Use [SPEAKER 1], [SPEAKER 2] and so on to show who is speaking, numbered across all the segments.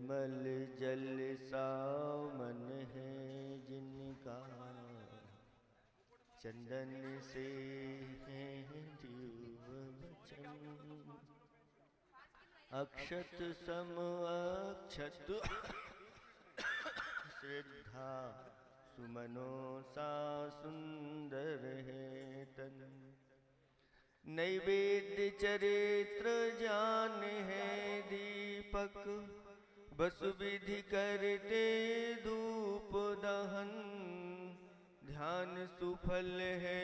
[SPEAKER 1] निर्मल जल सामन है जिनका, चंदन से है दिव्य वचन। अक्षत सम अक्षत श्रद्धा, सुमनो सा सुंदर है तन। नैवेद्य चरित्र जान है दीपक, बसु विधि करते धूप दहन। ध्यान सुफल है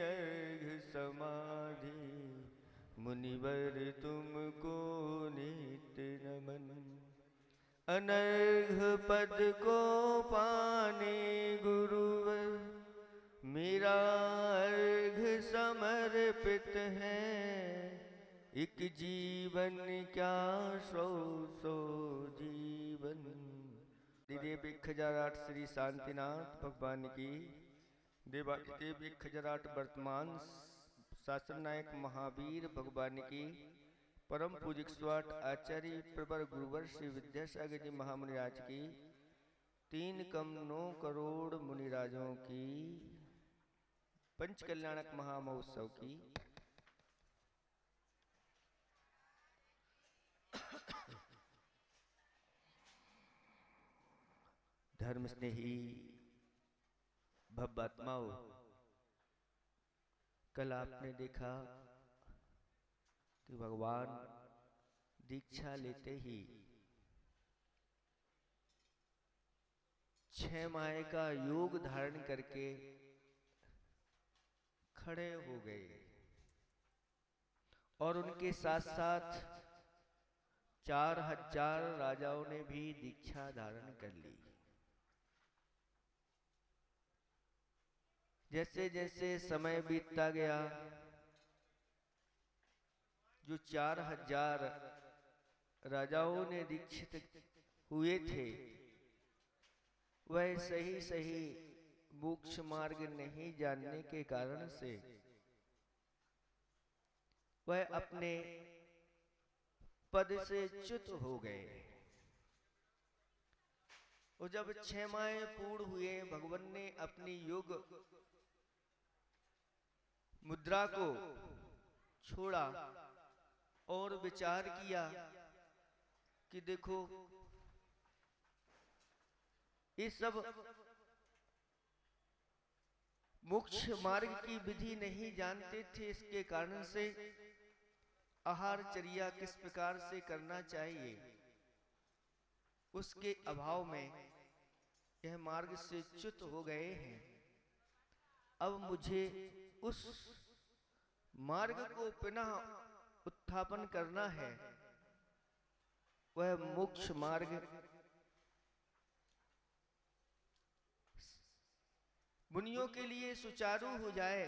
[SPEAKER 1] अर्घ समाधि, मुनिवर तुमको नित्य नमन। अनर्घ पद को पाने गुरुवर, मेरा अर्घ समर्पित है। एक जीवन क्या सौ सौ जीवन। देव 1008 श्री शांतिनाथ भगवान की, देव 1008 वर्तमान शासन नायक महावीर भगवान की, परम पूजिक स्वाट आचार्य प्रवर गुरुवर श्री विद्यासागर जी महामुनिराज की, 3,9 करोड़ मुनिराजों की पंच कल्याणक महामहोत्सव की धर्म स्नेही भव्यात्माओं, कल आपने देखा कि भगवान दीक्षा लेते ही 6 माह का योग धारण करके खड़े हो गए और उनके साथ साथ 4,000 राजाओं ने भी दीक्षा धारण कर ली। जैसे जैसे समय बीतता गया, जो 4,000 राजाओं ने दीक्षित हुए थे, वह सही सही मोक्ष मार्ग नहीं जानने के कारण से वह अपने पद से च्युत हो गए। और जब 6 माह पूर्ण हुए, भगवान ने अपनी योग मुद्रा को छोड़ा और विचार किया कि देखो, ये सब मोक्ष मार्ग की विधि नहीं जानते थे। इसके कारण से आहार चर्या किस प्रकार से करना चाहिए, उसके अभाव में यह मार्ग से च्युत हो गए हैं। अब मुझे उस मार्ग को पुनः उत्थापन करना है। वह मोक्ष मार्ग मुनियों के लिए सुचारू हो जाए।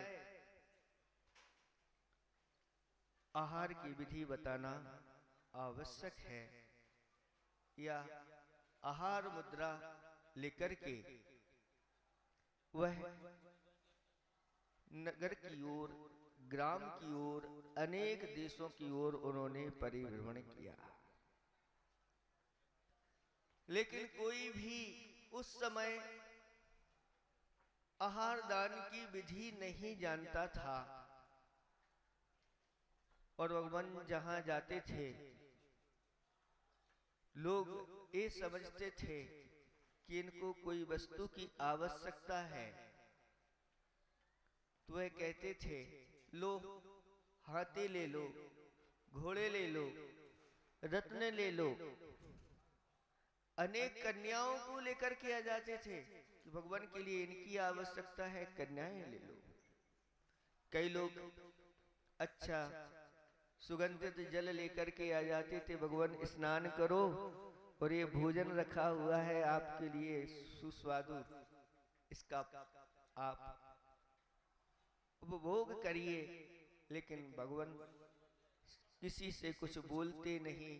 [SPEAKER 1] आहार की विधि बताना आवश्यक है, या आहार मुद्रा लेकर के वह नगर की ओर, ग्राम की ओर, अनेक देशों की ओर उन्होंने परिभ्रमण किया। लेकिन कोई भी उस समय आहार दान की विधि नहीं जानता था। और भगवान जहां जाते थे, लोग ये समझते थे कि इनको कोई वस्तु की आवश्यकता है, तो वह कहते थे, लो हाथी ले लो, घोड़े ले लो, रत्न ले लो। अनेक कन्याओं को लेकर के आ जाते थे कि भगवान के लिए इनकी आवश्यकता है, कन्याएं ले लो। कई लोग अच्छा सुगंधित जल लेकर के आ जाते थे, भगवान स्नान करो और ये भोजन रखा हुआ है आपके लिए सुस्वादु, इसका आप उपभोग करिए। लेकिन भगवान किसी से कुछ बोलते नहीं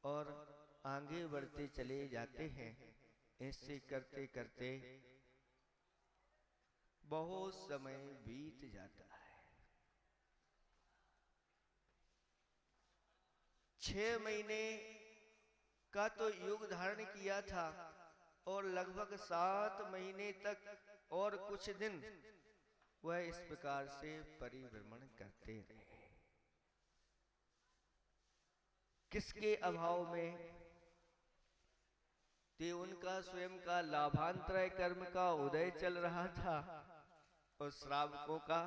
[SPEAKER 1] और आगे बढ़ते चले जाते हैं। ऐसे करते करते बहुत समय बीत जाता है। 6 महीने का तो युग धारण किया था और लगभग 7 महीने तक और कुछ दिन वह इस प्रकार से परिभ्रमण करते रहे। किसके अभाव में? ते उनका स्वयं का लाभांतरय कर्म का उदय चल रहा था और श्रावकों का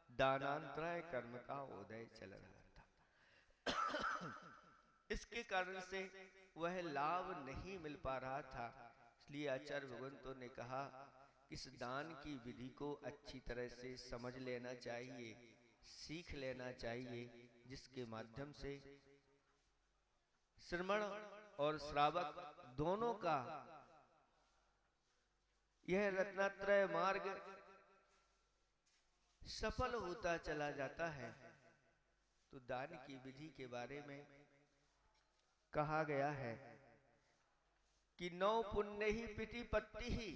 [SPEAKER 1] दानांतरय कर्म का उदय चल रहा था। इसके कारण से वह लाभ नहीं मिल पा रहा था। इसलिए आचार्य भगवंतों ने कहा इस दान की विधि को अच्छी तरह से समझ लेना चाहिए, सीख लेना चाहिए, जिसके माध्यम से श्रमण और श्रावक दोनों का यह रत्नात्रय मार्ग सफल होता चला जाता है। तो दान की विधि के बारे में कहा गया है कि 9 पुण्य ही प्रतिपत्ति ही,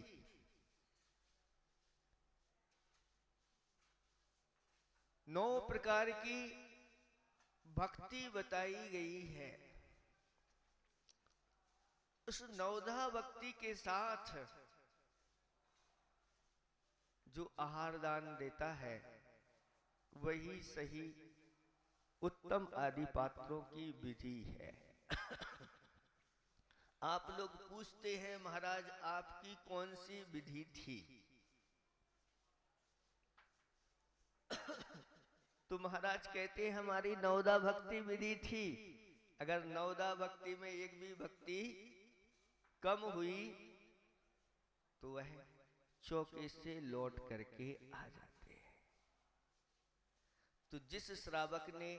[SPEAKER 1] 9 प्रकार की भक्ति बताई गई है। उस 9धा भक्ति के साथ जो आहार दान देता है वही सही उत्तम आदि पात्रों की विधि है। आप लोग पूछते हैं महाराज आपकी कौन सी विधि थी? तो महाराज कहते हैं हमारी 9धा भक्ति विधि थी। अगर 9धा भक्ति में एक भी भक्ति कम हुई तो वह चौके से लौट करके आ जाते हैं। तो जिस श्रावक ने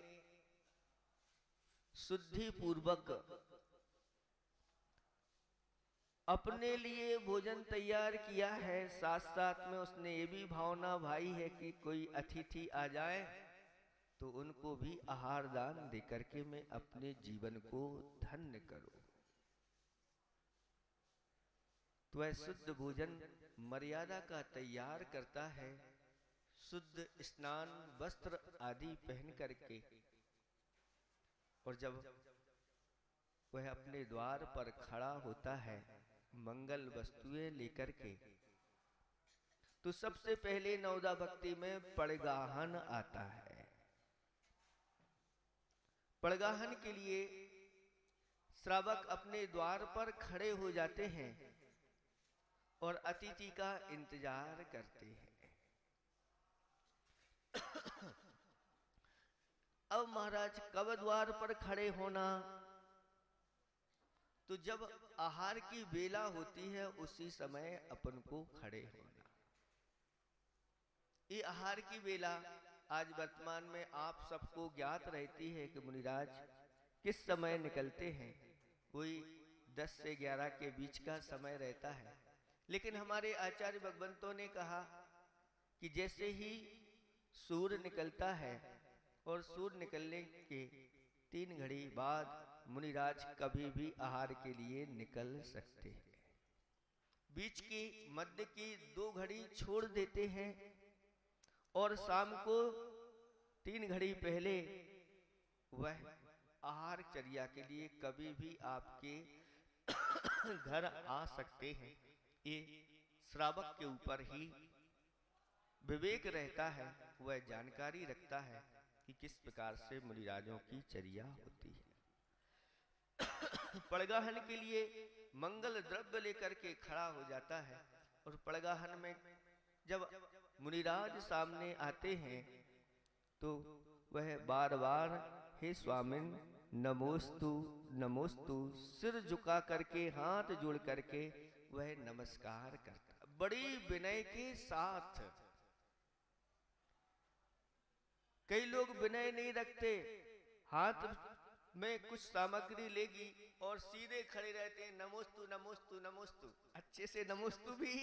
[SPEAKER 1] शुद्धि पूर्वक अपने लिए भोजन तैयार किया है, साथ साथ में उसने ये भी भावना भाई है कि कोई अतिथि आ जाए तो उनको भी आहार दान देकर के मैं अपने जीवन को धन्य करूं, तो वह शुद्ध भोजन मर्यादा का तैयार करता है, शुद्ध स्नान वस्त्र आदि पहन करके, और जब वह अपने द्वार पर खड़ा होता है मंगल वस्तुएं लेकर के, तो सबसे पहले 9धा भक्ति में पड़गाहन आता है। पड़गाहन के लिए श्रावक अपने द्वार पर खड़े हो जाते हैं और अतिथि का इंतजार करते हैं। अब महाराज कब द्वार पर खड़े होना? तो जब आहार की बेला होती है उसी समय अपन को खड़े होना। ये आहार की बेला आज वर्तमान में आप सबको ज्ञात रहती है कि मुनिराज किस समय निकलते हैं। कोई 10 से 11 के बीच का समय रहता है, लेकिन हमारे आचार्य भगवंतों ने कहा कि जैसे ही सूर्य निकलता है और सूर्य निकलने के 3 घड़ी बाद मुनिराज कभी भी आहार के लिए निकल सकते हैं। बीच की मध्य की 2 घड़ी छोड़ देते हैं और शाम को 3 घड़ी पहले वह आहार चर्या के लिए कभी भी आपके घर आ सकते हैं। ये श्रावक के ऊपर ही विवेक रहता है, वह जानकारी रखता है कि किस प्रकार से मुनिराजों की चर्या होती है। पड़गाहन के लिए मंगल द्रव्य लेकर के खड़ा हो जाता है और पड़गाहन में जब मुनिराज सामने आते हैं तो वह बार बार हे स्वामिन नमोस्तु नमोस्तु सिर झुका करके हाथ जोड़ करके वह नमस्कार करता, बड़ी विनय के साथ। कई लोग विनय नहीं रखते, हाथ में कुछ सामग्री लेगी और सीधे खड़े रहते हैं, नमोस्तु नमोस्तु नमोस्तु, अच्छे से नमोस्तु भी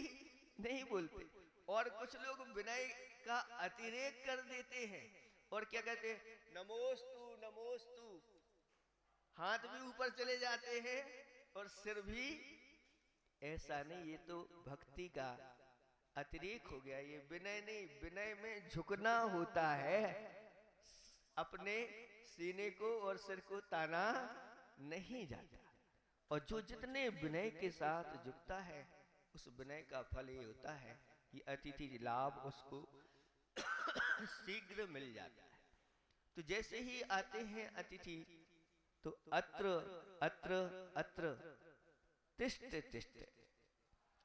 [SPEAKER 1] नहीं बोलते। और कुछ लोग विनय का अतिरेक कर देते हैं और क्या कहते हैं, नमोस्तु नमोस्तु, हाथ भी ऊपर चले जाते हैं और सिर भी। ऐसा नहीं, ये तो भक्ति का अतिरेक हो गया, ये विनय नहीं। विनय में झुकना होता है, अपने सीने को और सिर को ताना नहीं जाता। और जो जितने विनय के साथ झुकता है उस विनय का फल ये होता है कि अतिथि लाभ उसको शीघ्र मिल जाता है। तो जैसे ही आते हैं अतिथि तो अत्र अत्र अत्र तिष्ठ तिष्ठ,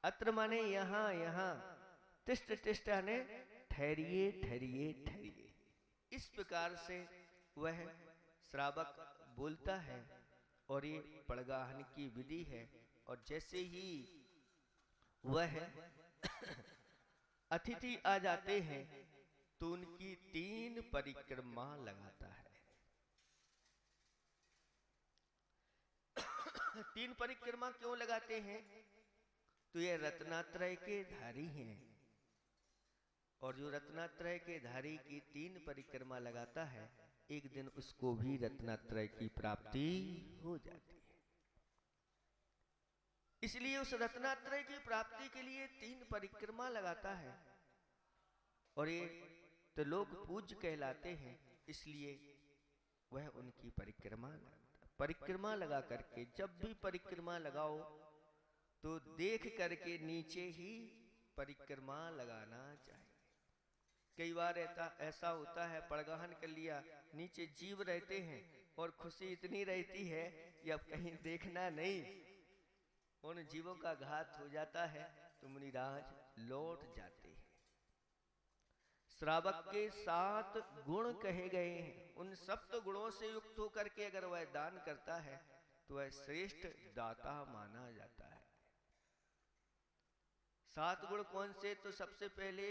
[SPEAKER 1] अत्र माने यहाँ यहाँ, तिष्ठ तिष्ठ यानी ठहरिए ठहरिए ठहरिए। इस प्रकार से वह श्रावक बोलता है और ये पड़गाहन की विधि है। और जैसे ही वह अतिथि आ जाते हैं तो उनकी 3 परिक्रमा लगाता है। 3 परिक्रमा क्यों लगाते हैं? तो ये रत्नात्रय के धारी हैं और जो रत्नात्रय के धारी की 3 परिक्रमा लगाता है एक दिन उसको भी रत्नात्रय की प्राप्ति हो जाती है। इसलिए उस रत्नात्रय की प्राप्ति के लिए 3 परिक्रमा लगाता है। और ये तो लोग पूज्य कहलाते हैं, इसलिए वह उनकी परिक्रमा लगा करके, जब भी परिक्रमा लगाओ तो देख करके नीचे ही परिक्रमा लगाना चाहिए। कई बार ऐसा होता है, पड़गाहन कर लिया, नीचे जीव रहते हैं और खुशी इतनी रहती है कि अब कहीं देखना नहीं, उन जीवों का घात हो जाता है तो मुनिराज लौट जाते हैं। श्रावक के 7 गुण कहे गए हैं, उन सप्त गुणों से युक्त होकर के अगर वह दान करता है तो वह श्रेष्ठ दाता माना जाता है। 7 गुण कौन से? तो सबसे पहले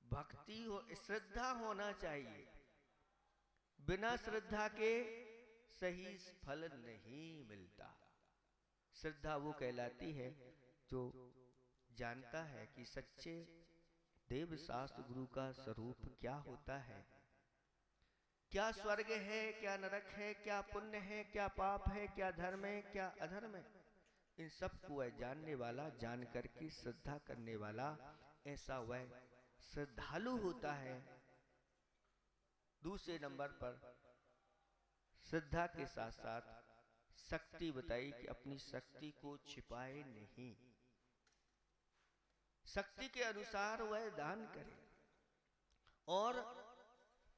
[SPEAKER 1] भक्ति हो, श्रद्धा होना चाहिए। बिना श्रद्धा के सही फल नहीं मिलता। श्रद्धा वो कहलाती है जो जानता है कि सच्चे देव शास्त्र गुरु का स्वरूप क्या होता है, क्या स्वर्ग है, क्या नरक है, क्या पुण्य है, क्या पाप है, क्या धर्म है, क्या अधर्म है, इन सब को वह जानने वाला, जान करके श्रद्धा करने वाला, ऐसा वह श्रद्धालु होता है। दूसरे नंबर पर श्रद्धा के साथ साथ शक्ति बताई कि अपनी शक्ति को छिपाए नहीं, शक्ति के अनुसार वह दान करे। और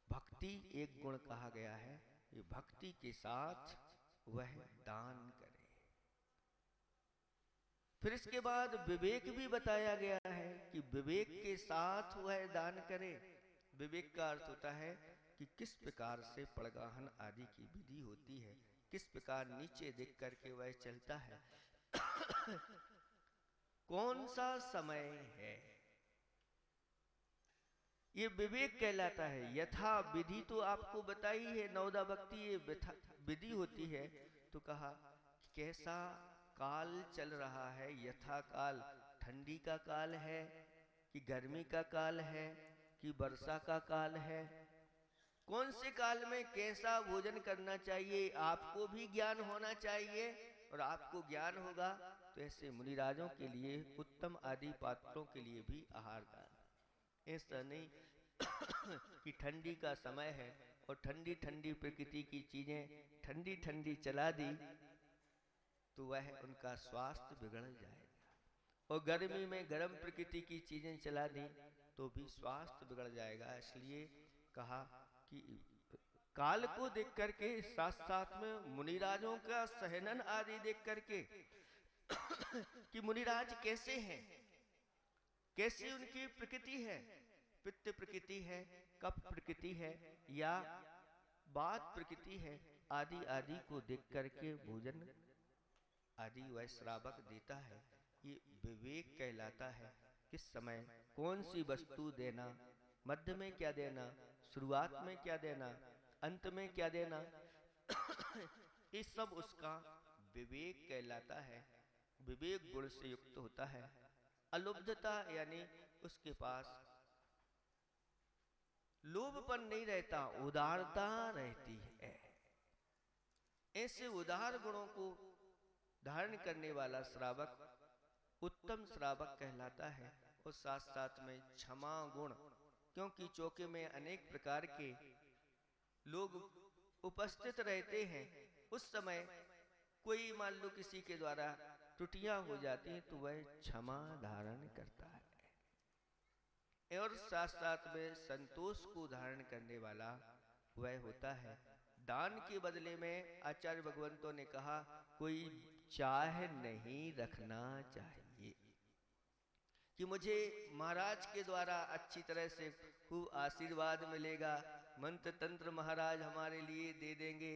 [SPEAKER 1] भक्ति एक गुण कहा गया है, ये भक्ति के साथ वह दान करे। फिर इसके बाद विवेक भी बताया गया है कि विवेक के साथ वह दान करे। विवेक का अर्थ होता है कि किस प्रकार से पड़गाहन आदि की विधि होती है, किस प्रकार नीचे देख करके वह चलता है, कौन सा समय है, ये विवेक कहलाता है। यथा विधि तो आपको बताई है, नवदा भक्ति ये विधि होती है। तो कहा कैसा काल चल रहा है, यथा काल, ठंडी का काल है कि गर्मी का काल है कि वर्षा का काल है, कौन से काल में कैसा भोजन करना चाहिए, आपको भी ज्ञान होना चाहिए। और आपको ज्ञान होगा तो ऐसे मुनिराजों के लिए, उत्तम आदि पात्रों के लिए भी आहार दान। ऐसा नहीं कि ठंडी का समय है और ठंडी ठंडी प्रकृति की चीजें ठंडी ठंडी चला दी तो वह उनका स्वास्थ्य बिगड़ जाएगा, और गर्मी में गर्म प्रकृति की चीजें चला दी तो भी स्वास्थ्य बिगड़ जाएगा। इसलिए कहा कि काल को देख करके, साथ साथ में मुनिराजों का सहनन आदि देख करके कि मुनिराज कैसे हैं, कैसी उनकी प्रकृति है, पित्त प्रकृति है, कफ प्रकृति है या वात प्रकृति है, आदि आदि को देख करके भोजन आदि वह श्रावक देता है। ये विवेक कहलाता है। किस समय कौन सी वस्तु देना, मध्य में क्या देना, शुरुआत में क्या देना, अंत में क्या देना, ये सब उसका विवेक कहलाता है। विवेक गुण से युक्त होता है। अलुब्धता यानी उसके पास लोभपन नहीं रहता, उदारता रहती है। ऐसे उदार गुणों को धारण करने वाला श्रावक उत्तम श्रावक कहलाता है। और साथ साथ में क्षमा गुण, क्योंकि चौके में अनेक प्रकार के लोग उपस्थित रहते हैं, उस समय कोई मान लो किसी के द्वारा त्रुटियां हो जाती हैं तो वह क्षमा धारण करता है, और साथ साथ में संतोष को धारण करने वाला वह होता है। दान के बदले में आचार्य भगवंतों ने कहा कोई चाह नहीं रखना चाहिए कि मुझे महाराज के द्वारा अच्छी तरह से खूब आशीर्वाद मिलेगा, मंत्र तंत्र महाराज हमारे लिए दे देंगे,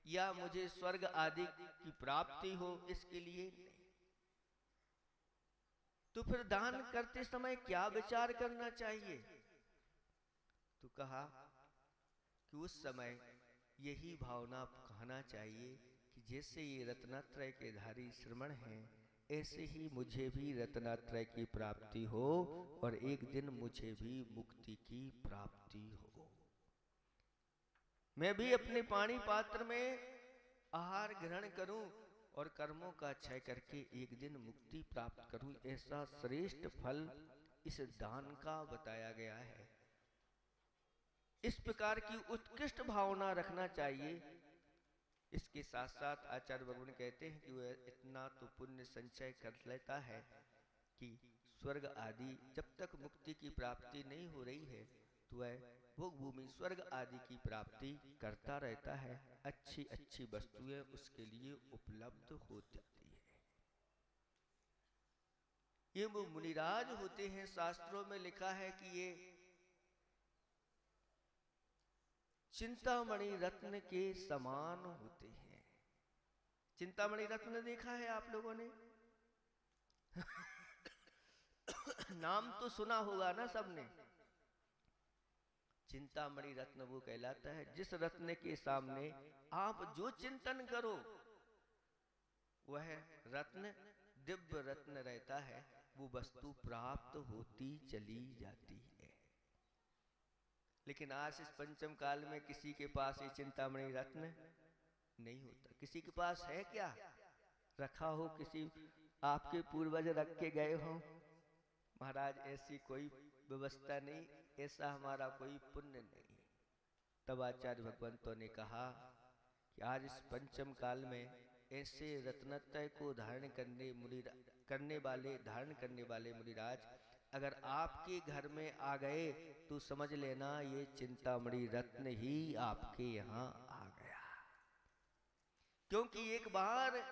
[SPEAKER 1] या मुझे स्वर्ग आदि की प्राप्ति हो, इसके लिए नहीं। तो फिर दान करते समय क्या विचार करना चाहिए? तो कहा कि उस समय यही भावना कहना चाहिए कि जैसे ये रत्नत्रय के धारी श्रमण हैं, ऐसे ही मुझे भी रत्नत्रय की प्राप्ति हो और एक दिन मुझे भी मुक्ति की प्राप्ति हो। मैं भी अपने पानी पात्र में आहार ग्रहण करूं और कर्मों का क्षय करके एक दिन मुक्ति प्राप्त करूं, ऐसा श्रेष्ठ फल इस दान का बताया गया है। इस प्रकार की उत्कृष्ट भावना रखना चाहिए। इसके साथ साथ आचार्य भगवान कहते हैं कि वह इतना तो पुण्य संचय कर लेता है कि स्वर्ग आदि जब तक मुक्ति की प्राप्ति नहीं हो रही है तो वह भोग भूमि स्वर्ग आदि की प्राप्ति करता रहता है, अच्छी अच्छी वस्तुएं उसके लिए उपलब्ध हो जाती है। ये वो मुनिराज होते हैं, शास्त्रों में लिखा है कि ये चिंतामणि रत्न के समान होते हैं। चिंतामणि रत्न देखा है आप लोगों ने? नाम तो सुना होगा ना सबने। चिंतामणि रत्न वो कहलाता है जिस रत्न के सामने आप जो चिंतन करो वह रत्न दिव्य रत्न रहता है, वो वस्तु प्राप्त होती चली जाती है। लेकिन आज इस पंचम काल में किसी के पास ये चिंतामणि रत्न नहीं होता। किसी के पास है क्या? रखा हो, किसी आपके पूर्वज रख के गए हो? महाराज ऐसी कोई व्यवस्था नहीं, ऐसा हमारा कोई पुण्य नहीं। तब आचार्य भगवंतों ने कहा कि आज इस पंचम काल में ऐसे रत्नत्रय को धारण करने वाले मुनिराज अगर आपके घर में आ गए तो समझ लेना ये चिंतामणि रत्न ही आपके यहाँ आ गया। क्योंकि एक बार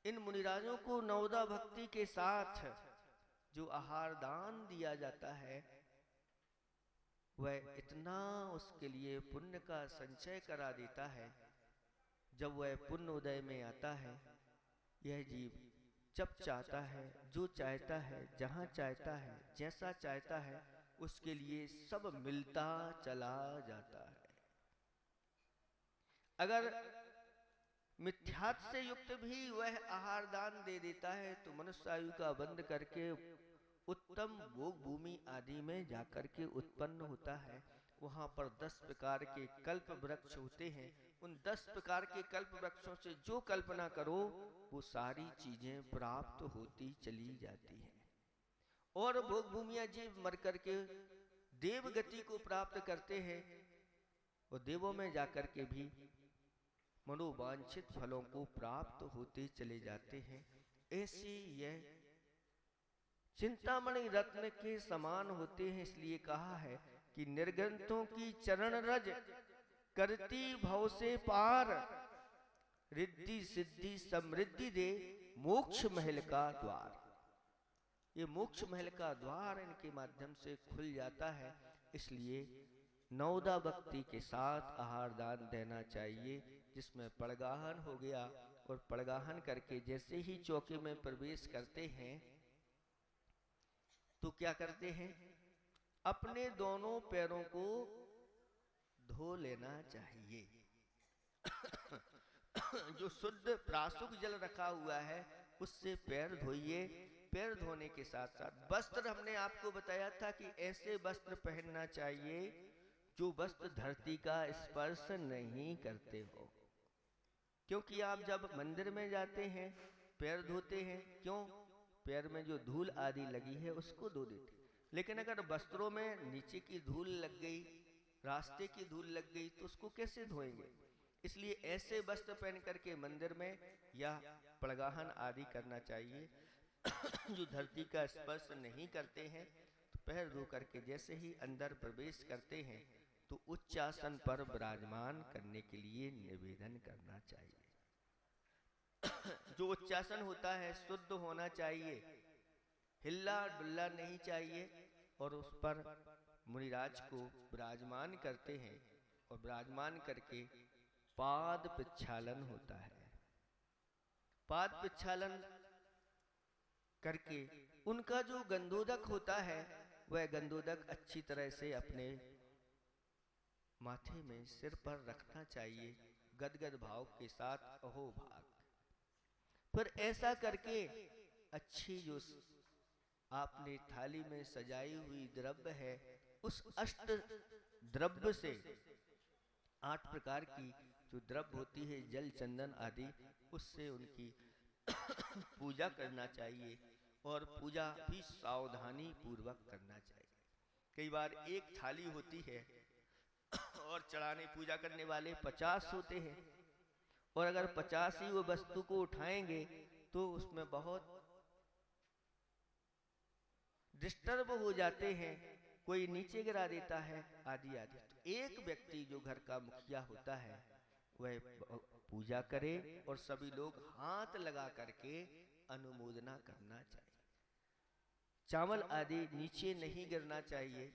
[SPEAKER 1] इन मुनिराजों को नवदा भक्ति के साथ जो आहार दान दिया जाता है वह इतना उसके लिए पुण्य का संचय करा देता है। जब वह पुण्य उदय में आता है, यह जीव जब चाहता है, जो चाहता है, जहां चाहता है, जैसा चाहता है, उसके लिए सब मिलता चला जाता है। अगर मिथ्यात्व से युक्त भी वह आहार दान दे देता है तो मनुष्य आयु का बंद करके उत्तम भोग भूमि आदि में जाकर के उत्पन्न होता है। वहां पर 10 प्रकार के कल्प वृक्ष होते हैं। उन 10 प्रकार के कल्प वृक्षों से जो कल्पना करो वो सारी चीजें प्राप्त होती चली जाती हैं। और भोग भूमियां जीव मर करके देव गति को प्राप्त करते हैं और देवों में जाकर के भी मनोवांछित फलों को प्राप्त होते चले जाते हैं। ऐसी यह चिंतामणि रत्न के समान होते हैं। इसलिए कहा है कि निर्गंतों की चरण रज करती भव से पार, रिद्धि सिद्धि समृद्धि दे मोक्ष महल का द्वार। ये मोक्ष महल का द्वार इनके माध्यम से खुल जाता है। इसलिए नवदा भक्ति के साथ आहार दान देना चाहिए, जिसमें पड़गाहन हो गया। और पड़गाहन करके जैसे ही चौके में प्रवेश करते हैं तो क्या करते हैं? अपने दोनों पैरों को धो लेना चाहिए। जो शुद्ध प्रासुक जल रखा हुआ है उससे पैर धोइए। पैर धोने के साथ साथ वस्त्र, हमने आपको बताया था कि ऐसे वस्त्र पहनना चाहिए जो वस्त्र धरती का स्पर्श नहीं करते हो। क्योंकि आप जब मंदिर में जाते हैं पैर धोते हैं, क्यों? पैर में जो धूल आदि लगी है उसको धो देते। लेकिन अगर वस्त्रों में नीचे की धूल लग गई, रास्ते की धूल लग गई तो उसको कैसे धोएंगे? इसलिए ऐसे वस्त्र पहन करके मंदिर में या पड़गाहन आदि करना चाहिए। जो धरती का स्पर्श नहीं करते हैं तो पैर धो करके जैसे ही अंदर प्रवेश करते हैं तो उच्च आसन पर विराजमान करने के लिए निवेदन करना चाहिए। जो उच्चासन होता है शुद्ध होना चाहिए, हिल्ला डुल्ला नहीं चाहिए, और उस पर मुनिराज को विराजमान करते हैं और विराजमान करके पाद प्रक्षालन होता है। पाद प्रक्षालन करके उनका जो गंधोदक होता है वह गंधोदक अच्छी तरह से अपने माथे में सिर पर रखना चाहिए, गदगद भाव के साथ अहोभाग। फिर ऐसा करके अच्छी जो आपने थाली में सजाई हुई द्रव्य है उस अष्ट द्रव्य से 8 प्रकार की जो द्रव्य होती है जल चंदन आदि, उससे उनकी पूजा करना चाहिए और पूजा भी सावधानी पूर्वक करना चाहिए। कई बार एक थाली होती है और चढ़ाने पूजा करने वाले 50 होते हैं, और अगर 50 ही वो वस्तु को उठाएंगे तो उसमें बहुत डिस्टर्ब हो जाते हैं, कोई नीचे गिरा देता है आदि आदि। तो एक व्यक्ति जो घर का मुखिया होता है वह पूजा करे और सभी लोग हाथ लगा करके अनुमोदना करना चाहिए। चावल आदि नीचे नहीं गिरना चाहिए,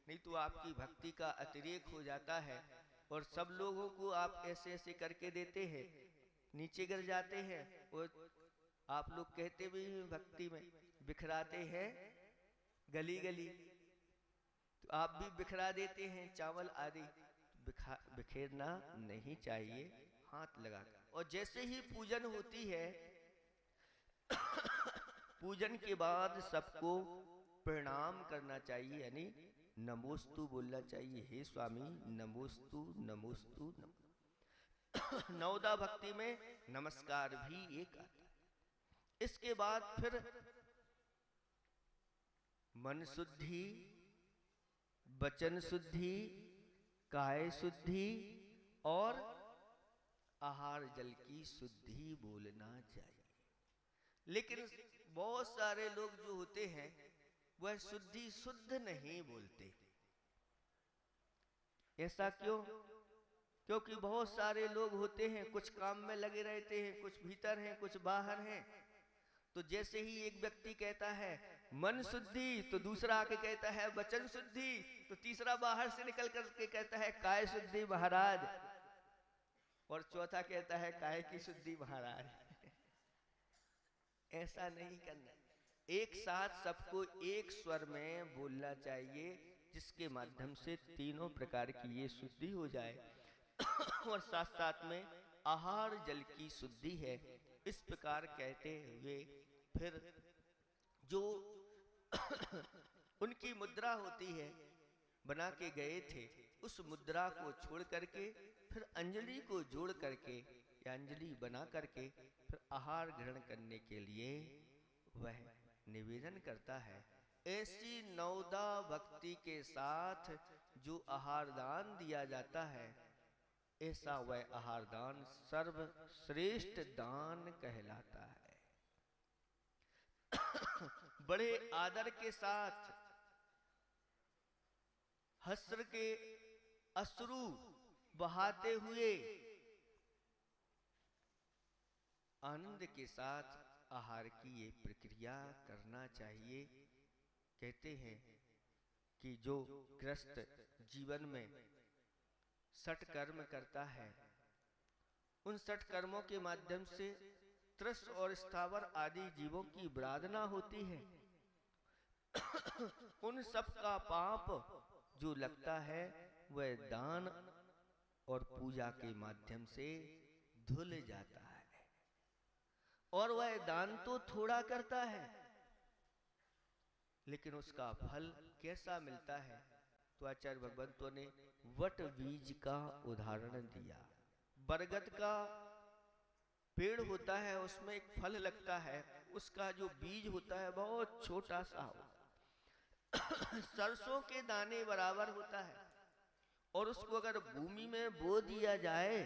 [SPEAKER 1] नहीं तो आपकी भक्ति का अतिरेक हो जाता है और सब लोगों को आप ऐसे ऐसे करके देते हैं, नीचे गिर जाते हैं। और आप लोग कहते भी हैं भक्ति में बिखराते हैं गली गली, तो आप भी बिखरा देते हैं चावल आदि। बिखेरना नहीं चाहिए, हाथ लगाकर। और जैसे ही पूजन होती है पूजन के बाद सबको प्रणाम करना चाहिए, यानी नमोस्तु बोलना चाहिए, हे स्वामी नमोस्तु नमोस्तु नमो। नवदा भक्ति में नमस्कार भी एक आता है। इसके बाद फिर मन शुद्धि, वचन शुद्धि, काय शुद्धि और आहार जल की शुद्धि बोलना चाहिए। लेकिन बहुत सारे लोग जो होते हैं वह शुद्धि शुद्ध नहीं बोलते। ऐसा क्यों? क्योंकि बहुत सारे लोग होते हैं, कुछ काम में लगे रहते हैं, कुछ भीतर हैं कुछ बाहर हैं। तो जैसे ही एक व्यक्ति कहता है मन शुद्धि तो दूसरा आके कहता है वचन शुद्धि, तो तीसरा बाहर से निकल करके कहता है काय शुद्धि महाराज, और चौथा कहता है काय की शुद्धि महाराज। ऐसा नहीं करना, एक साथ सबको एक स्वर में बोलना चाहिए जिसके माध्यम से तीनों प्रकार की ये शुद्धि हो जाए और साथ साथ में आहार जल की शुद्धि है। इस प्रकार कहते हुए फिर जो उनकी मुद्रा होती है बना के गए थे, उस मुद्रा को छोड़ करके फिर अंजलि को जोड़ करके या अंजलि बना करके फिर आहार ग्रहण करने के लिए वह निवेदन करता है। ऐसी नवदा भक्ति के साथ जो आहार दान दिया जाता है, ऐसा वह आहार दान सर्वश्रेष्ठ दान कहलाता है। बड़े आदर के साथ हस्र के अश्रु बहाते हुए आनंद के साथ आहार की ये प्रक्रिया करना चाहिए। कहते हैं कि जो ग्रस्त जीवन में 6 कर्म करता है, उन 6 कर्मों के माध्यम से त्रस और स्थावर आदि जीवों की विराधना होती है। उन सब का पाप जो लगता है वह दान और पूजा के माध्यम से धुल जाता है। और वह दान तो थोड़ा करता है लेकिन उसका फल कैसा मिलता है, तो आचार्य भगवंतों ने वट बीज का उदाहरण दिया। बरगद का पेड़ होता है, उसमें एक फल लगता है, उसका जो बीज होता है बहुत छोटा सा होता है सरसों के दाने बराबर होता है, और उसको अगर भूमि में बो दिया जाए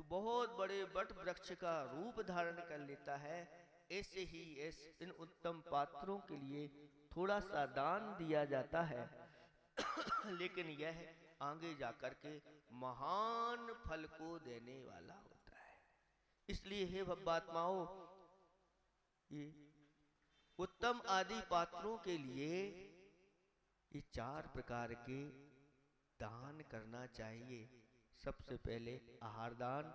[SPEAKER 1] तो बहुत बड़े वट वृक्ष का रूप धारण कर लेता है। ऐसे ही इन उत्तम पात्रों के लिए थोड़ा सा दान दिया जाता है लेकिन यह आगे जाकर के महान फल को देने वाला होता है। इसलिए हे भव्यात्माओं, ये उत्तम आदि पात्रों के लिए ये 4 प्रकार के दान करना चाहिए। सबसे पहले आहार दान,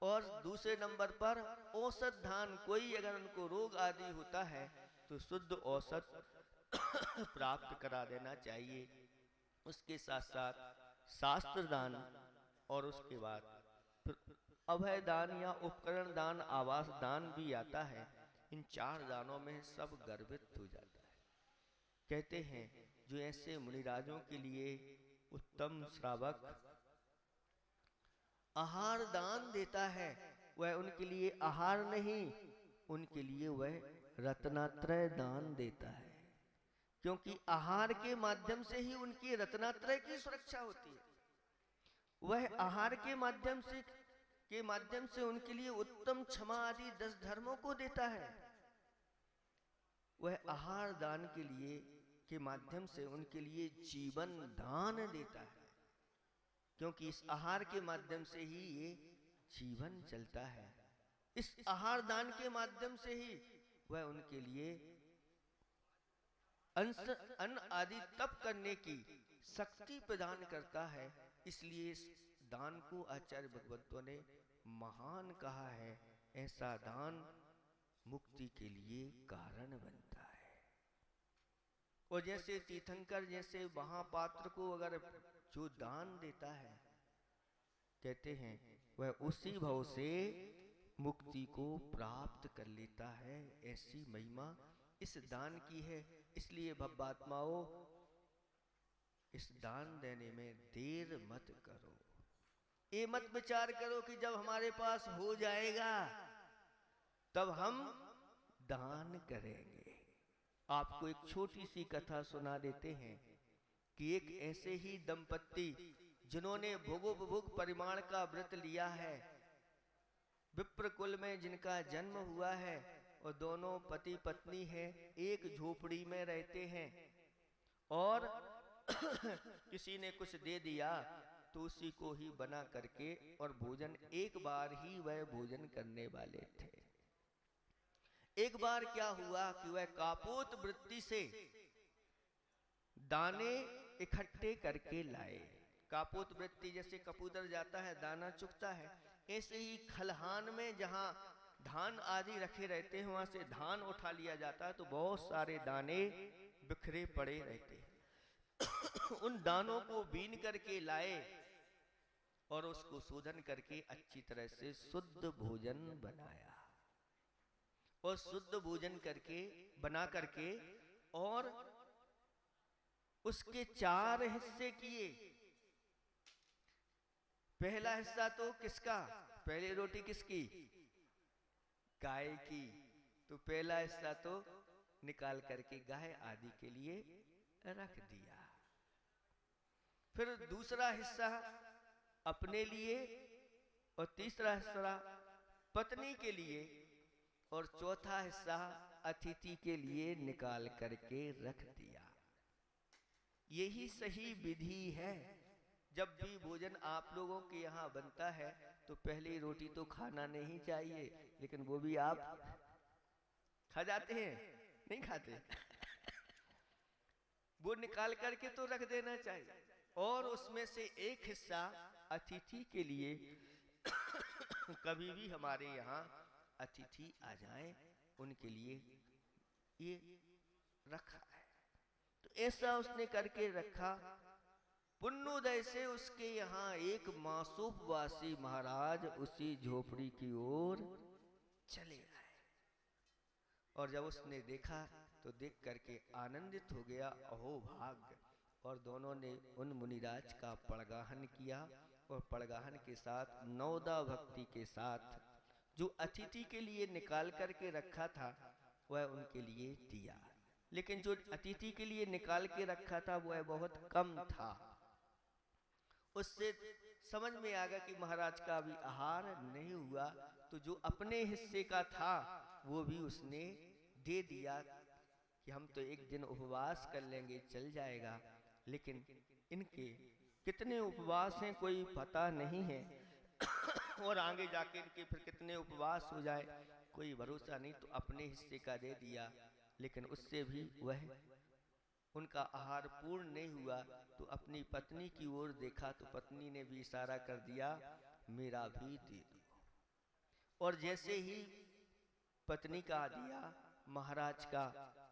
[SPEAKER 1] और दूसरे नंबर पर औषध दान। कोई अगर उनको रोग आदि होता है तो शुद्ध औषध प्राप्त करा देना चाहिए। उसके साथ साथ शास्त्र दान, और उसके बाद फिर अभय दान या उपकरण दान, आवास दान भी आता है। इन 4 दानों में सब गर्वित हो जाता है। कहते हैं जो ऐसे मुनिराजों के लिए उत्तम श्रावक आहार दान देता है, वह उनके लिए आहार नहीं, उनके लिए वह रत्नात्रय दान देता है। क्योंकि आहार के माध्यम से ही उनकी रत्नात्रय की सुरक्षा होती है। वह आहार के माध्यम से उनके लिए उत्तम क्षमा आदि 10 धर्मों को देता है। वह आहार दान के माध्यम से उनके लिए जीवन दान देता है। क्योंकि इस आहार के माध्यम से ही ये जीवन चलता है। इस आहार दान के माध्यम से ही वह उनके लिए अन्न आदि तप करने की शक्ति प्रदान करता है। इसलिए इस दान को आचार्य भगवत्तों ने महान कहा है। ऐसा दान मुक्ति के लिए कारण बनता है। और जैसे तीर्थंकर जैसे महापात्र को अगर जो दान देता है, कहते हैं वह उसी भव से मुक्ति को प्राप्त कर लेता है। ऐसी महिमा इस दान की है। इसलिए भव्यात्माओं, इस दान देने में देर मत करो। ये मत विचार करो कि जब हमारे पास हो जाएगा तब हम दान करेंगे। आपको एक छोटी सी कथा सुना देते हैं कि एक ऐसे ही दंपत्ति जिन्होंने भोगोपभोग परिमाण का व्रत लिया है, विप्र कुल में जिनका जन्म हुआ है, और दोनों पति पत्नी हैं, एक झोपड़ी में रहते हैं, और किसी ने कुछ दे दिया तो उसी को ही बना करके और भोजन एक बार ही वह भोजन करने वाले थे। एक बार क्या हुआ कि वह कापोत वृत्ति से दाने इकट्ठे करके लाए। कापोत वृत्ति जैसे कबूतर जाता है दाना चुगता है, ऐसे ही खलहान में जहां धान आदि रखे रहते हैं वहां से धान उठा लिया जाता है, तो बहुत सारे दाने बिखरे पड़े रहते हैं। उन दानों को बीन करके लाए और उसको शोधन करके अच्छी तरह से शुद्ध भोजन बनाया। और शुद्ध भोजन करके बना करके और उसके 4 हिस्से किए। पहला हिस्सा तो किसका? पहली रोटी किसकी? गाय की। तो पहला हिस्सा तो निकाल करके गाय आदि के लिए रख दिया। फिर दूसरा हिस्सा अपने लिए, और तीसरा हिस्सा पत्नी के लिए, और चौथा हिस्सा अतिथि के लिए निकाल करके रख दिया। यही सही विधि है। जब भी भोजन आप लोगों के यहाँ बनता है तो पहली रोटी तो खाना नहीं चाहिए, लेकिन वो भी आप खा जाते हैं? नहीं खाते। वो निकाल करके तो रख देना चाहिए, और उसमें से एक हिस्सा अतिथि के लिए कभी भी हमारे यहाँ अतिथि आ जाए उनके लिए ये रखा है। तो ऐसा उसने करके रखा। पुण्योदय से उसके यहाँ एक मासूफवासी महाराज उसी झोपड़ी की ओर चले आए, और जब उसने देखा तो देख करके आनंदित हो गया, अहो भाग्य। और दोनों ने उन मुनिराज का पड़गाहन किया, और पड़गाहन के साथ नौदा भक्ति के साथ जो अतिथि के लिए निकाल करके रखा था वह उनके लिए दिया। लेकिन जो अतिथि के लिए निकाल के रखा था वह बहुत कम था, उससे समझ में आ गया कि महाराज का अभी आहार नहीं हुआ, तो जो अपने हिस्से का था वो भी उसने दे दिया कि हम तो एक दिन उपवास कर लेंगे, चल जाएगा। लेकिन इनके कितने उपवास हैं कोई पता नहीं है और आगे जाके इनके फिर कितने उपवास हो जाए कोई भरोसा नहीं। तो अपने हिस्से का दे दिया, लेकिन उससे भी वह उनका आहार पूर्ण नहीं हुआ। तो अपनी पत्नी की ओर देखा तो पत्नी ने भी इशारा कर दिया, मेरा भी दे दो। और जैसे ही पत्नी का दिया, महाराज का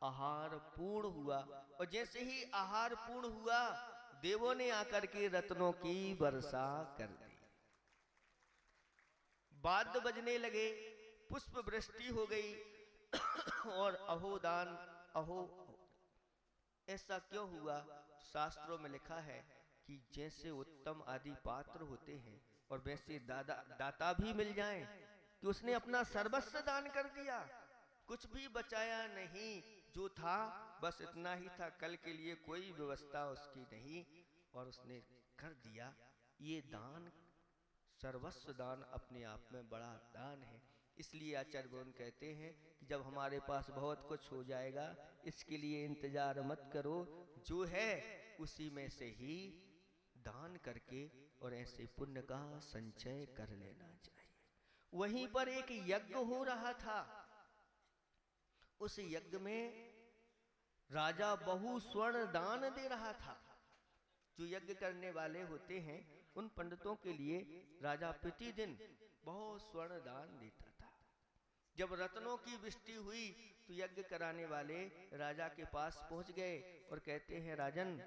[SPEAKER 1] आहार पूर्ण हुआ। और जैसे ही आहार पूर्ण हुआ, देवों ने आकर के रत्नों की वर्षा कर दी। वाद्य बजने लगे, पुष्प वृष्टि हो गई और अहोदान अहो। ऐसा क्यों हुआ? शास्त्रों में लिखा है कि जैसे उत्तम आदि पात्र होते हैं और वैसे दाता भी मिल जाएं, कि उसने अपना सर्वस्व दान कर दिया, कुछ भी बचाया नहीं, जो था बस इतना ही था, कल के लिए कोई व्यवस्था उसकी नहीं, और उसने कर दिया। ये दान, सर्वस्व दान अपने आप में बड़ा दान है। इसलिए आचार्य भगवान कहते हैं कि जब हमारे पास बहुत कुछ हो जाएगा, इसके लिए इंतजार मत करो, जो है उसी में से ही दान करके और ऐसे पुण्य का संचय कर लेना चाहिए। वहीं पर एक यज्ञ हो रहा था। उस यज्ञ में राजा बहु स्वर्ण दान दे रहा था। जो यज्ञ करने वाले होते हैं उन पंडितों के लिए राजा प्रतिदिन बहुत स्वर्ण दान देता था। जब रत्नों की वृष्टि हुई तो यज्ञ कराने वाले राजा के पास पहुंच गए और कहते हैं, राजन,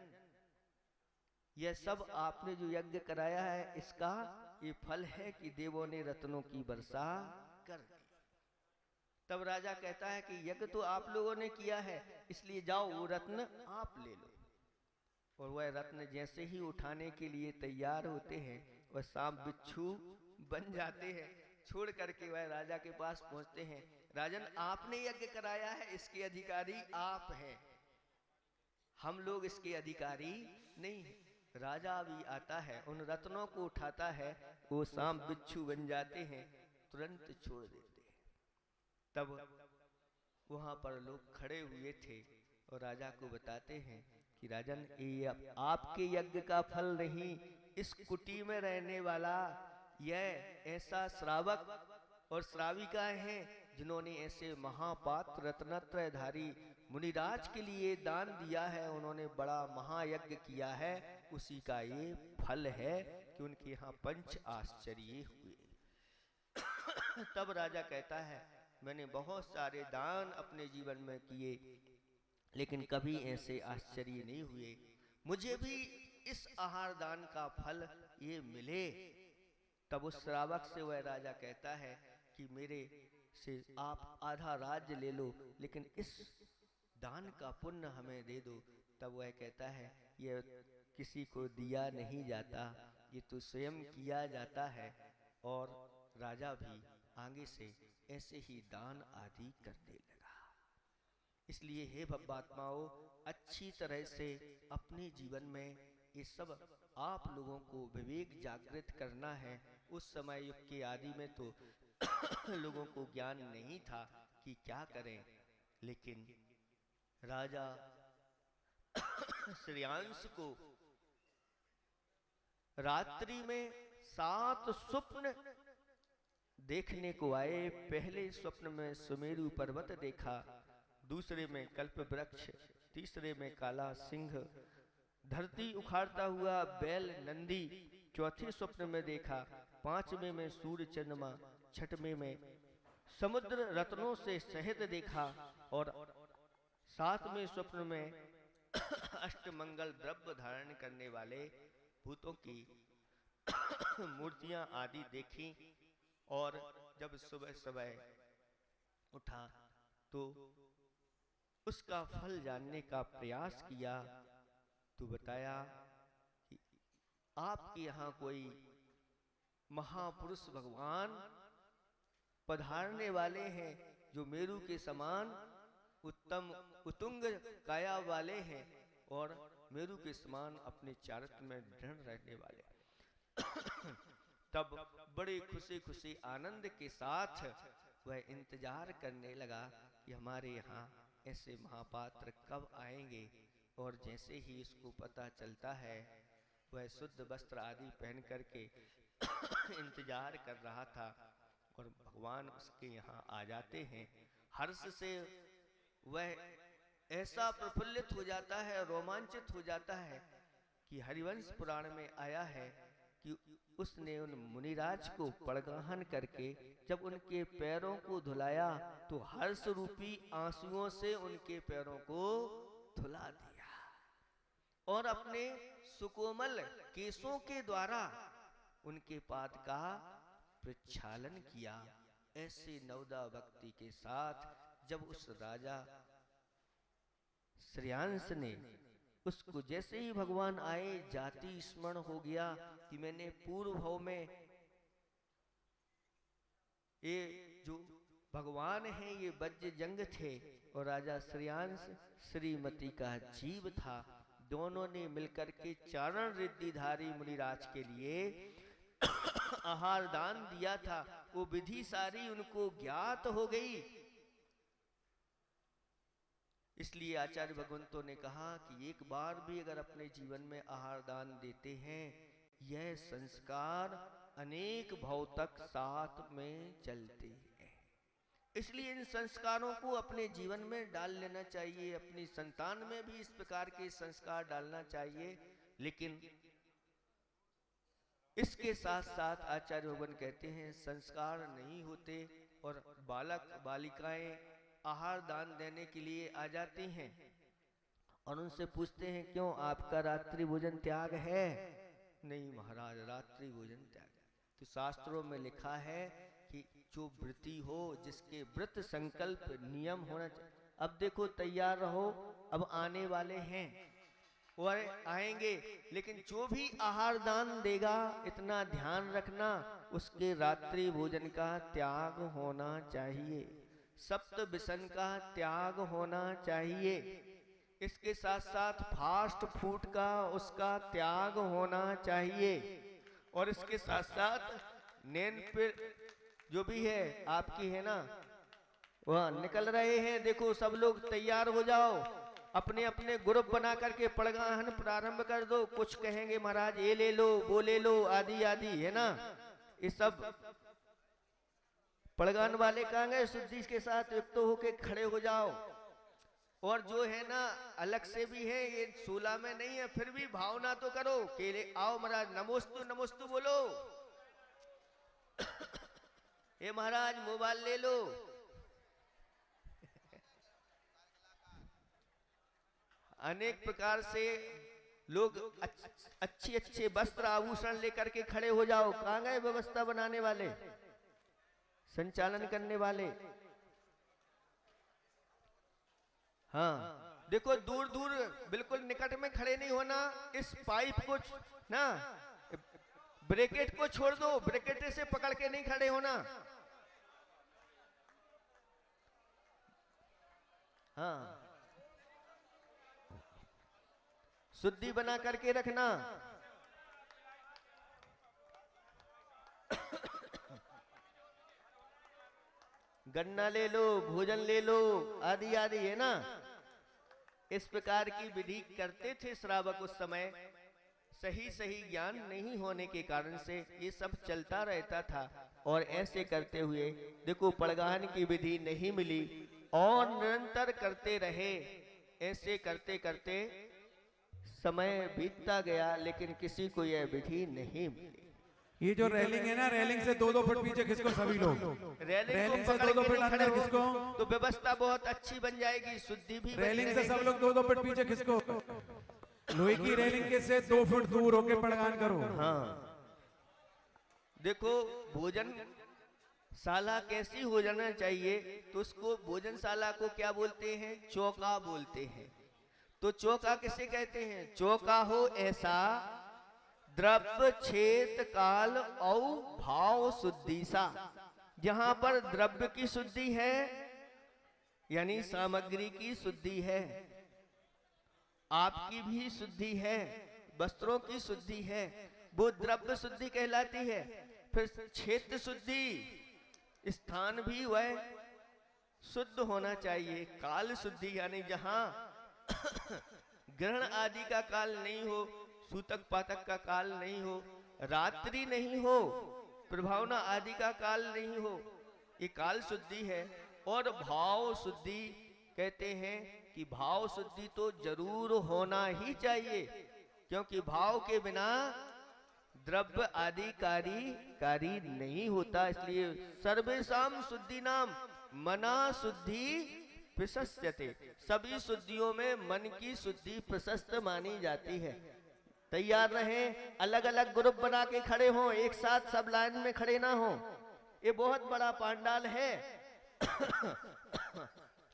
[SPEAKER 1] यह सब आपने जो यज्ञ कराया है, इसका ये फल है कि देवों ने रत्नों की वर्षा कर दी। तब राजा कहता है कि यज्ञ तो आप लोगों ने किया है, इसलिए जाओ वो रत्न आप ले लो। और वह रत्न जैसे ही उठाने के लिए तैयार होते हैं, वह सांप बिच्छू बन जाते हैं। छोड़ करके वह राजा के पास पहुंचते हैं, राजन आपने यज्ञ कराया है, इसके अधिकारी आप हैं, हम लोग इसके अधिकारी नहीं हैं। राजा भी आता है, उन रत्नों को उठाता है, वो सांप बिच्छू बन जाते हैं, तुरंत छोड़ देते हैं। तब वहां पर लोग खड़े हुए थे और राजा को बताते हैं कि राजन, ये आपके यज्ञ का फल नहीं, इस कुटी में रहने वाला यह ऐसा श्रावक और श्राविकाएं हैं जिन्होंने ऐसे महापात्र रत्नत्रयधारी मुनिराज के लिए दान दिया है, उन्होंने बड़ा महायज्ञ किया है, उसी का ये फल है कि उनके यहाँ पंच आश्चर्य हुए। तब राजा कहता है, मैंने बहुत सारे दान अपने जीवन में किए, लेकिन कभी ऐसे आश्चर्य नहीं हुए, मुझे भी इस आहार दान का फल ये मिले। तब उस श्रावक से वह राजा कहता है कि मेरे से आप आधा राज्य ले लो, लेकिन इस दान का पुण्य हमें दे दो। तब वह कहता है, यह किसी को दिया नहीं जाता, ये तो स्वयं किया जाता है। और राजा भी आगे से ऐसे ही दान आदि करने लगा। इसलिए हे भक्तात्माओं, अच्छी तरह से अपने जीवन में ये सब आप लोगों को विवेक जागृत करना है। उस समय युग के आदि में तो लोगों को ज्ञान नहीं था कि क्या करें, लेकिन राजा श्रेयांश को रात्रि में 7 स्वप्न देखने को आए। पहले स्वप्न में सुमेरु पर्वत देखा, दूसरे में कल्प वृक्ष, तीसरे में काला सिंह धरती उखाड़ता हुआ बैल नंदी, चौथे स्वप्न में देखा, पांचवें में सूर्य चंद्रमा, छठवें में समुद्र रत्नों से शहद देखा, और सातवें स्वप्न में अष्टमंगल द्रव्य धारण करने वाले भूतों की मूर्तियां आदि देखी। और जब सुबह सुबह उठा तो उसका फल जानने का प्रयास किया, तो बताया कि आपके यहाँ कोई महापुरुष भगवान पधारने वाले हैं, जो मेरू के समान उत्तम उतुंग काया वाले हैं और मेरू के समान अपने चारित्र में दृढ़ रहने वाले। तब बड़े खुशी खुशी आनंद के साथ वह इंतजार करने लगा कि हमारे यहाँ ऐसे महापात्र कब आएंगे। और जैसे ही इसको पता चलता है, वह शुद्ध वस्त्र आदि पहन करके इंतजार कर रहा था और भगवान उसके यहाँ आ जाते हैं। हर्ष से वह ऐसा प्रफुल्लित हो जाता है, रोमांचित हो जाता है कि हरिवंश पुराण में आया है कि उसने उन मुनिराज को पड़गाहन करके जब उनके पैरों को धुलाया तो हर्ष रूपी आंसुओं से उनके पैरों को धुला दिया और अपने सुकोमल केसों के द्वारा उनके पाद का प्रक्षालन किया। ऐसे नवदा भक्ति के साथ जब उस राजा श्रेयांश ने उसको जैसे ही भगवान आए जाति स्मरण हो गया कि मैंने पूर्व भाव में ये जो भगवान है ये वज्र जंग थे और राजा श्रेयांश श्रीमती का जीव था। दोनों ने मिलकर के चारण रिद्धिधारी मुनिराज के लिए आहार दान दिया था। वो विधि सारी उनको ज्ञात हो गई। इसलिए आचार्य भगवंतों ने कहा कि एक बार भी अगर अपने जीवन में आहार दान देते हैं, यह संस्कार अनेक भाव तक साथ में चलते हैं। इसलिए इन संस्कारों को अपने जीवन में डाल लेना चाहिए। अपनी संतान में भी इस प्रकार के संस्कार डालना चाहिए। लेकिन इसके साथ साथ आचार्य भगवान कहते हैं संस्कार नहीं होते और बालक बालिकाएं आहार दान देने के लिए आ जाती हैं और उनसे पूछते हैं क्यों आपका रात्रि भोजन त्याग है? नहीं महाराज, रात्रि भोजन त्याग। तो शास्त्रों में लिखा है कि जो व्रती हो, जिसके व्रत संकल्प नियम होना चाहिए। अब देखो तैयार रहो, अब आने वाले हैं और आएंगे, लेकिन जो भी आहार दान देगा इतना ध्यान रखना उसके रात्रि भोजन का त्याग होना चाहिए, सप्त विसन का त्याग होना चाहिए। इसके साथ साथ फास्ट फूड का उसका त्याग होना चाहिए और इसके साथ साथ नैन पे जो भी है आपकी है ना, वह निकल रहे हैं। देखो सब लोग तैयार हो जाओ, अपने अपने ग्रुप बना करके पड़गाहन प्रारंभ कर दो। कुछ कहेंगे महाराज ये ले लो वो ले लो आदि आदि, है ना। ये सब पड़गान वाले कहाँ गए? शुद्धि के साथ युक्त होके खड़े हो जाओ। और जो है ना अलग से भी है, ये 16 में नहीं है, फिर भी भावना तो करो कि आओ महाराज नमोस्तु नमोस्तु बोलो। ये महाराज मोबाइल ले लो। अनेक प्रकार से लोग अच्छे अच्छे वस्त्र आभूषण लेकर के खड़े हो जाओ। कहाँ गए व्यवस्था बनाने वाले, संचालन करने वाले? हाँ देखो दूर दूर बिल्कुल निकट में खड़े नहीं होना। इस पाइप को ना ब्रैकेट को छोड़ दो, ब्रैकेट से पकड़ के नहीं खड़े होना। हाँ शुद्धि बना करके रखना। गन्ना ले लो, भोजन ले लो आदि आदि, है ना। इस प्रकार की विधि करते थे श्रावक उस समय। सही सही ज्ञान नहीं होने के कारण से ये सब चलता रहता था। और ऐसे करते हुए देखो पड़गाहन की विधि नहीं मिली और निरंतर करते रहे। ऐसे करते करते समय बीतता गया, लेकिन किसी को यह विधि नहीं मिली।
[SPEAKER 2] ये जो रेलिंग है ना, रेलिंग से 2-2 फुट पीछे खिसको सभी लोग।
[SPEAKER 1] रेलिंग से 2-2 फुट अंदर खिसको तो व्यवस्था बहुत अच्छी बन जाएगी, शुद्धि भी।
[SPEAKER 2] रेलिंग से सब लोग 2-2 फुट पीछे खिसको। लोहे की रेलिंग के से 2 फुट दूर होके पड़गान करो।
[SPEAKER 1] हाँ देखो भोजन शाला कैसी हो जाना चाहिए, तो उसको भोजनशाला को क्या बोलते हैं? चौका बोलते हैं। तो चौका किसे कहते हैं? चौका हो ऐसा द्रव्य छेद काल औ भाव शुद्धि सा, जहां पर द्रव्य की शुद्धि है यानी सामग्री की शुद्धि है, आपकी भी शुद्धि है, वस्त्रों की शुद्धि है। वो द्रव्य शुद्धि कहलाती है। फिर क्षेत्र शुद्धि, स्थान भी वह शुद्ध होना चाहिए। काल शुद्धि यानी जहां ग्रहण आदि का काल नहीं हो, सूतक पातक का काल नहीं हो, रात्रि नहीं हो, प्रभावना आदि का काल नहीं हो, ये काल शुद्धि है। और भाव शुद्धि कहते हैं कि भाव शुद्धि तो जरूर होना ही चाहिए, क्योंकि भाव के बिना द्रव्य आदि कार्य नहीं होता। इसलिए सर्वेषां शुद्धि नाम मना शुद्धि प्रशस्यते, सभी शुद्धियों में मन की शुद्धि प्रशस्त मानी जाती है। तैयार रहें, अलग अलग ग्रुप बना के खड़े हों, एक साथ सब लाइन में खड़े ना हो। ये बहुत बड़ा पांडाल है।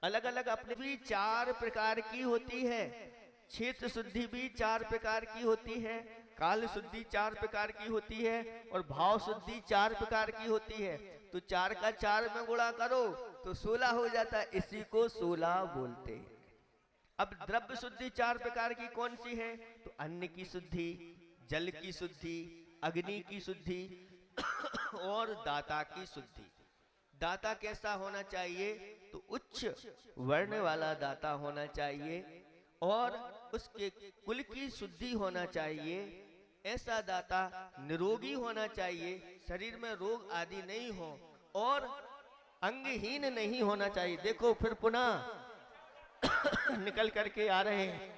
[SPEAKER 1] अलग अलग अपनी भी 4 प्रकार की होती है। क्षेत्र शुद्धि भी 4 प्रकार की होती है, काल शुद्धि 4 प्रकार की होती है, और भाव शुद्धि 4 प्रकार की होती है। तो 4 का 4 में गुणा करो तो 16 हो जाता है, इसी को 16 बोलते हैं। अब द्रव्य शुद्धि 4 प्रकार की कौन सी है? तो अन्न की शुद्धि, जल की शुद्धि, अग्नि की शुद्धि और दाता की शुद्धि। दाता कैसा होना चाहिए? तो उच्च वर्ण वाला दाता होना चाहिए और उसके कुल की शुद्धि होना चाहिए। ऐसा दाता निरोगी होना चाहिए, शरीर में रोग आदि नहीं हो, और अंगहीन नहीं होना चाहिए। देखो फिर पुनः निकल करके आ रहे हैं।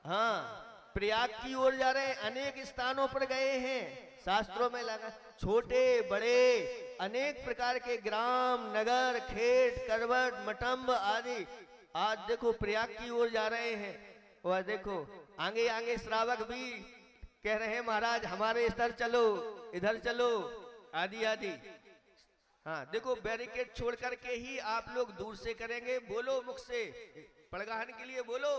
[SPEAKER 1] हाँ, प्रयाग की ओर जा रहे हैं, अनेक स्थानों पर गए हैं। शास्त्रों में लगा छोटे बड़े अनेक प्रकार के ग्राम, नगर, खेत, करवट, मटम्ब आदि। आज देखो प्रयाग की ओर जा रहे हैं, और देखो आगे आगे श्रावक भी कह रहे हैं महाराज हमारे इधर चलो, इधर चलो आदि आदि। हाँ देखो, बैरिकेड छोड़ करके ही आप लोग दूर से करेंगे। बोलो मुख से, पड़गाहन के लिए बोलो।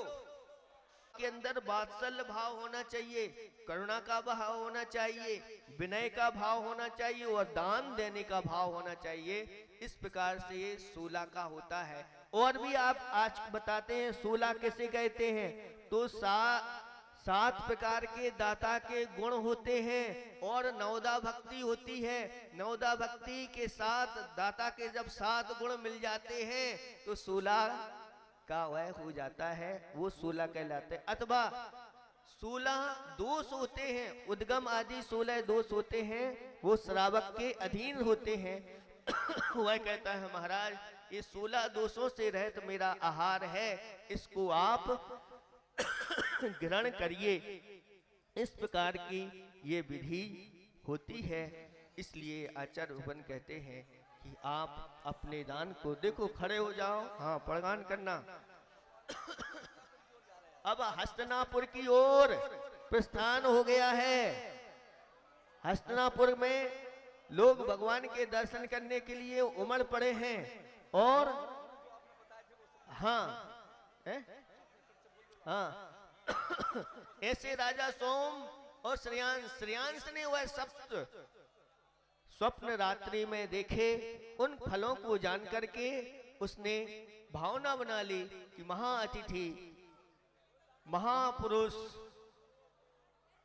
[SPEAKER 1] के अंदर वात्सल्य भाव होना चाहिए, करुणा का भाव होना चाहिए, विनय का भाव होना चाहिए और दान देने का भाव होना चाहिए। इस प्रकार से ये 16 का होता है। और भी आप आज बताते हैं 16 कैसे कहते हैं। तो 7 प्रकार के दाता के गुण होते हैं और नवदा भक्ति होती है। नवदा भक्ति के साथ दाता के जब 7 गुण मिल जाते हैं तो 16 का वह हो जाता है, वो 16 कहलाते हैं। अथवा 16 दोष होते हैं, उद्गम आदि 16 दोष होते हैं, वो श्रावक के अधीन होते हैं। वह कहता है महाराज ये 16 दोषों से रहित मेरा आहार है, इसको आप ग्रहण करिए। इस प्रकार की ये विधि होती है। इसलिए आचार्य भगवान कहते हैं कि आप अपने दान को देखो, खड़े हो जाओ, हाँ प्रदान करना। अब हस्तिनापुर की ओर प्रस्थान हो गया है। हस्तिनापुर में लोग भगवान के दर्शन करने के लिए उमड़ पड़े हैं। और हाँ हाँ ऐसे राजा सोम और श्रेयांश ने वह स्वप्न रात्रि में देखे। उन फलों को जान करके उसने भावना बना ली कि महाअतिथि महापुरुष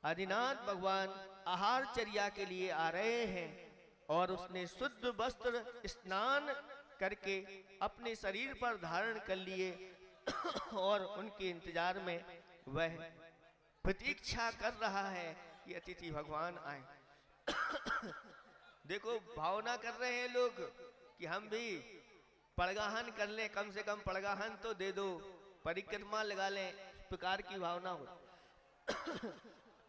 [SPEAKER 1] आदिनाथ भगवान आहारचर्या के लिए आ रहे हैं। और उसने शुद्ध वस्त्र स्नान करके अपने शरीर पर धारण कर लिए और उनके इंतजार में वह प्रतीक्षा कर रहा है कि अतिथि भगवान आए। देखो भावना कर रहे हैं लोग कि हम भी पड़गाहन कर लें, कम से कम पड़गाहन तो दे दो, परिक्रमा लगा लें, प्रकार की भावना हो।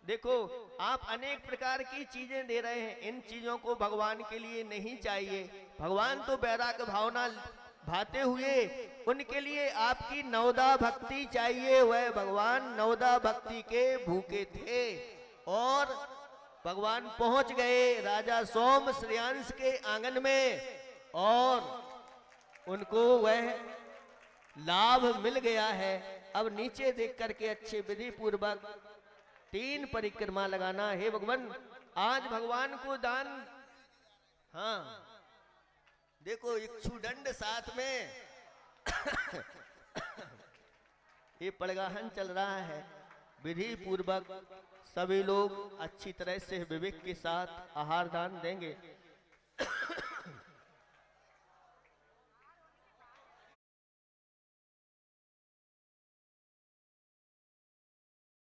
[SPEAKER 1] देखो आप अनेक प्रकार की चीजें दे रहे हैं, इन चीजों को भगवान के लिए नहीं चाहिए। भगवान तो वैराग्य भावना भाते हुए उनके लिए आपकी नवदा भक्ति चाहिए। वह भगवान नवदा भक्ति के भूखे थे और भगवान पहुंच गए राजा सोम श्रेयांश के आंगन में और उनको वह लाभ मिल गया है। अब नीचे देख करके अच्छे विधि पूर्वक 3 परिक्रमा लगाना। हे भगवान आज भगवान को दान, हाँ देखो इक्षुदंड साथ में ये पड़गाहन चल रहा है, विधि पूर्वक सभी लोग अच्छी तरह से विवेक के साथ आहार दान देंगे।